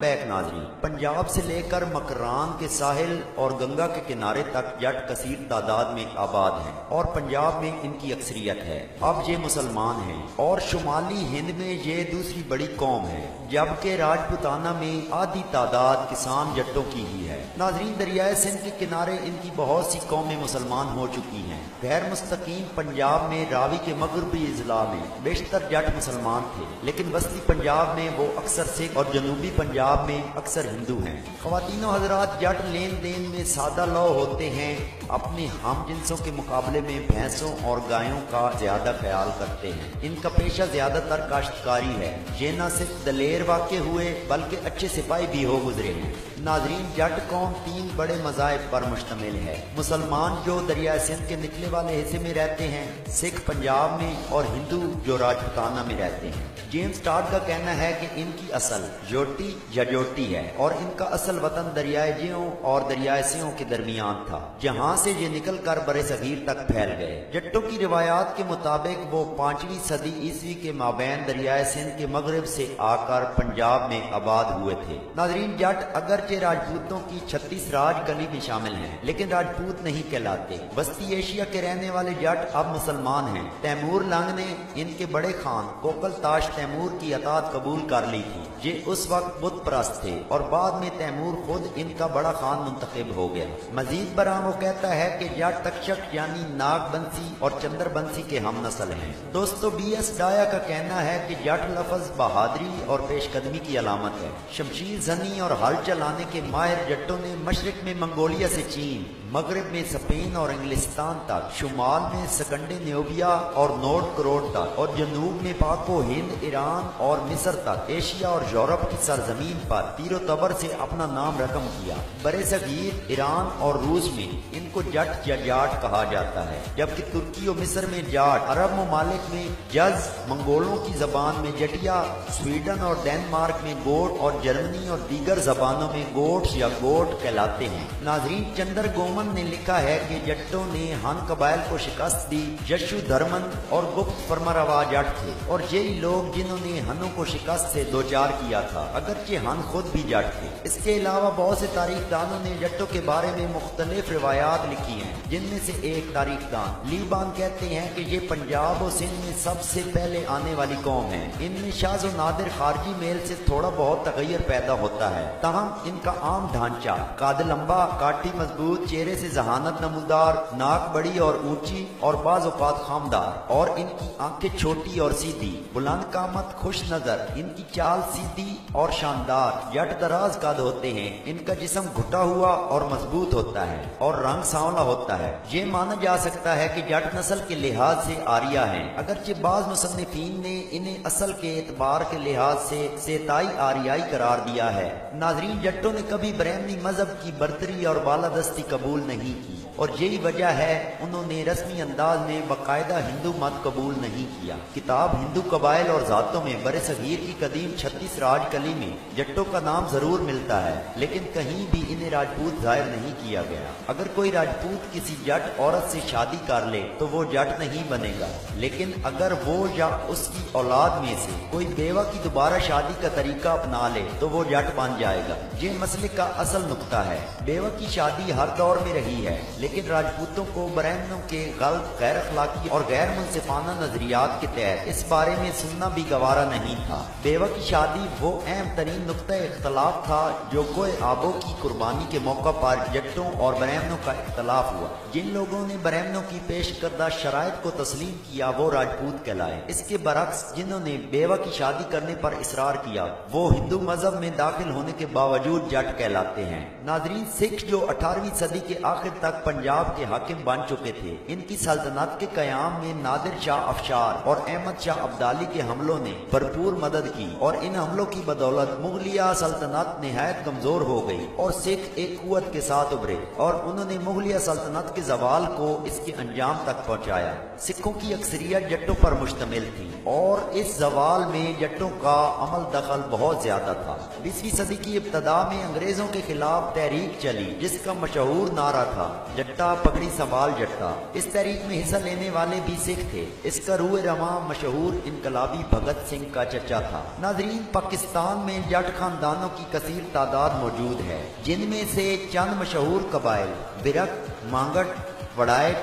Back नाजरीन, पंजाब से लेकर मकरान के साहिल और गंगा के किनारे तक जट कसीर तादाद में आबाद हैं और पंजाब में इनकी अक्सरियत है। अब ये मुसलमान हैं और शुमाली हिंद में ये दूसरी बड़ी कौम है, जबकि राजपूताना में आधी तादाद किसान जट्टों की ही है। नाजरीन, दरियाए सिंध के किनारे इनकी बहुत सी कौमें मुसलमान हो चुकी हैं। गैर मुस्तकीम पंजाब में रावी के मगरबी अजला में बेशतर जट मुसलमान थे, लेकिन वस्ती पंजाब में वो अक्सर सिख और जनूबी पंजाब में अक्सर हिंदू हैं। ख्वातीनो हजरात, जट लेन देन में सादा लौ होते हैं, अपने हम जिनसों के मुकाबले में भैंसों और गायों का ज्यादा ख्याल करते हैं। इनका पेशा ज्यादातर काश्तकारी है। ये न सिर्फ दलेर वाक़े हुए बल्कि अच्छे सिपाही भी हो गुजरे हैं। नाजरीन, जट कौम तीन बड़े मज़ाहिब पर मुश्तमिल है। मुसलमान जो दरिया सिंध के निचले वाले हिस्से में रहते हैं, सिख पंजाब में और हिंदू जो राजपूताना में रहते हैं। जेम्स टॉड का कहना है कि इनकी असल जोटी या जोटी है और इनका असल वतन दरियाए जियों और दरियाए सियों के दरमियान था, जहाँ से ये निकल कर बरे सगीर तक फैल गए। जट्टों की रिवायात के मुताबिक वो 5वीं सदी ईस्वी के माबैन दरियाए सिंध के मगरब से आकर पंजाब में आबाद हुए थे। नाजरीन, जट अगरचे राजपूतों की 36 राज गली में शामिल हैं, लेकिन राजपूत नहीं कहलाते। वस्ती एशिया के रहने वाले जट अब मुसलमान हैं। तैमूर लंग ने इनके बड़े खान कोकल ताश तैमूर की अतात कबूल कर ली थी। ये उस वक्त बुत परस्त थे और बाद में तैमूर खुद इनका बड़ा खान मुंतखब हो गया। मजीद बरां वो कहता है कि जट तक्षक यानी नागबंसी और चंद्रबंसी के हम नस्ल हैं। दोस्तों, BS डाया का कहना है कि जट लफ्ज बहादुरी और पेशकदमी की अलामत है। शमशीर जनी और हल चलाने के माहिर जट्टों ने मशरक में मंगोलिया से चीन, मगरब में स्पेन और इंग्लिस्तान तक, शुमाल में सकंडे न्यूबिया और नॉर्थ करोड़ तक और जनूब में पाको हिंद, ईरान और मिस्र तक, एशिया और यूरोप की सरजमीन पर तीरो तबर से अपना नाम रकम किया। बरे सगीर, ईरान और रूस में इनको जट या जाट कहा जाता है, जबकि तुर्की और मिस्र में जाट, अरब ममालिक में जज, मंगोलों की जबान में जटिया, स्वीडन और डेनमार्क में गोट और जर्मनी और दीगर जबानों में गोट्स या गोट कहलाते हैं। नाजरीन, चंद्र गोमन ने लिखा है कि जट्टों ने हन कबाइल को शिकस्त दी। यशु धर्मन और गुप्त फरमारवा जट थे और यही लोग जिन्होंने हनों को शिकस्त से दो चार किया था, अगरचे हन खुद भी जट थे। इसके अलावा बहुत से तारीखदानों ने जट्टों के बारे में मुख्तलिफ रिवायात लिखी हैं, जिनमें से एक तारीखदान लीबान कहते हैं कि ये पंजाब और सिंध में सबसे पहले आने वाली कौम है। इनमें शाज़ और नादिर खारजी मेल से थोड़ा बहुत तगैयर पैदा होता है, ताहम इनका आम ढांचा काद लंबा, काठी मजबूत, चेहरे से जहानत नमूदार, नाक बड़ी और ऊंची और बाज़ औक़ात खामदार और इनकी आंखें छोटी और सीधी, बुलंद कामत, खुश नजर, इनकी चाल सीधी और शानदार। जट दराज कद होते हैं, इनका जिस्म घुटा हुआ और मजबूत होता है और रंग सांवला होता है। ये माना जा सकता है कि जट नस्ल के लिहाज से आर्या हैं, अगरचे बाज़ मुसन्निफीन ने इन्हें असल के एतबार के लिहाज से सेताई आर्याई करार दिया है। नाजरीन, जट्टों ने कभी ब्राह्मणी मजहब की बर्तरी और बालादस्ती कबूल नहीं की और यही वजह है उन्होंने रस्मी अंदाज में बाकायदा हिंदू मत कबूल नहीं किया। किताब हिंदू कबाइल और जातों में बरे सगीर की कदीम 36 राज कली में जट्टों का नाम जरूर मिलता है, लेकिन कहीं भी इन्हें राजपूत जाहिर नहीं किया गया। अगर कोई राजपूत किसी जट औरत से शादी कर ले तो वो जट नहीं बनेगा, लेकिन अगर वो या उसकी औलाद में से कोई बेवा की दोबारा शादी का तरीका अपना ले तो वो जट बन जाएगा। ये मसले का असल नुक्ता है। बेवा की शादी हर दौर में रही है, लेकिन राजपूतों को ब्राह्मणों के गलत, गैर अखलाकी और गैर मुनसिफाना नजरियात के तहत इस बारे में सुनना भी गवारा नहीं था। बेवा की शादी वो अहम तरीन नुक्ता इख्तलाफ था जो कोई आबो की कुर्बानी के मौका पर जट्टों और ब्राह्मणों का इख्तलाफ हुआ। जिन लोगों ने ब्राह्मणों की पेश करदा शराइत को तस्लीम किया वो राजपूत कहलाए। इसके बरक्स जिन्होंने बेवा की शादी करने पर इसरार किया वो हिंदू मजहब में दाखिल होने के बावजूद जट कहलाते हैं। नाजरीन, सिख जो 18वीं सदी के आखिर तक पंजाब के हाकिम बन चुके थे, इनकी सल्तनत के कयाम में नादिर शाह अफशार और अहमद शाह अब्दाली के हमलों ने भरपूर मदद की और इन हमलों की बदौलत मुगलिया सल्तनत निहायत कमजोर हो गई और सिख एक कुव्वत के साथ उभरे और उन्होंने मुगलिया सल्तनत के जवाल को इसके अंजाम तक पहुंचाया। सिखों की अक्सरियत जट्टों पर मुश्तमिल थी और इस जवाल में जट्टों का अमल दखल बहुत ज्यादा था। 20वीं सदी की इब्तदा में अंग्रेजों के खिलाफ तहरीक चली जिसका मशहूर नारा था जट्टा पगड़ी संभाल जट्टा। इस तहरीक में हिस्सा लेने वाले भी सिख थे। इसका रूए रवां मशहूर इनकलाबी भगत सिंह का चचा था। नाजरीन, پاکستان میں جٹ خاندانوں کی کثیر تعداد موجود ہے، جن میں سے چند مشہور قبائل برک، مانگٹ، وڑائک،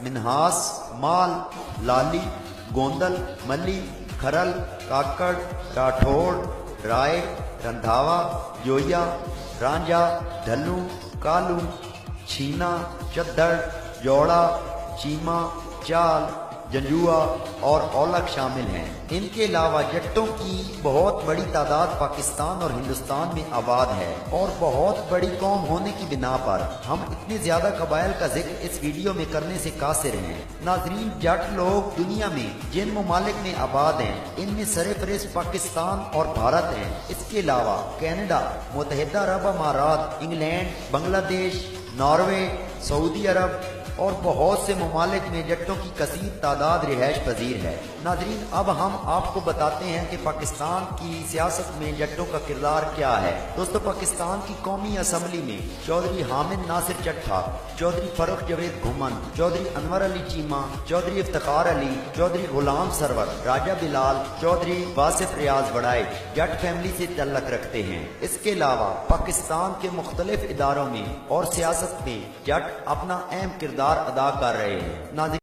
منہاس، مال، لالی، گوندل، ملی، کھرل، کاکڑ، راٹھوڑ، رائے، رندھاوا، جویا، رانجھا، ڈھلو، کالو، چھینا، چدڑ، جوڑا، چیما، چال، جنجوا اور اولک شامل ہیں۔ ان کے علاوہ جٹوں کی بہت بڑی تعداد پاکستان اور ہندوستان میں آباد ہے، اور بہت بڑی قوم ہونے کی بنا پر ہم اتنے زیادہ قبائل کا ذکر اس ویڈیو میں کرنے سے قاصر ہیں۔ ناظرین، جٹ لوگ دنیا میں جن ممالک میں آباد ہیں ان میں سرفہرست پاکستان اور بھارت ہیں۔ اس کے علاوہ کینیڈا، متحدہ عرب امارات، انگلینڈ، بنگلہ دیش، ناروے، سعودی عرب اور بہت سے ممالک میں جٹوں کی کثیر تعداد رہائش پذیر ہے۔ ناظرین، اب ہم آپ کو بتاتے ہیں کہ پاکستان کی سیاست میں جٹوں کا کردار کیا ہے۔ دوستو، پاکستان کی قومی اسمبلی میں چودھری حامد ناصر جٹھا، چودھری فرخ جاوید گھمن، چودھری انور علی چیما، چودھری افتخار علی، چودھری غلام سرور، راجہ بلال، چودھری واصف ریاض وڑائچ جٹ فیملی سے تعلق رکھتے ہیں۔ اس کے علاوہ پاکستان کے مختلف اداروں میں اور سیاست میں جٹ اپنا اہم کردار ادا کر رہے ہیں۔ ناظرین،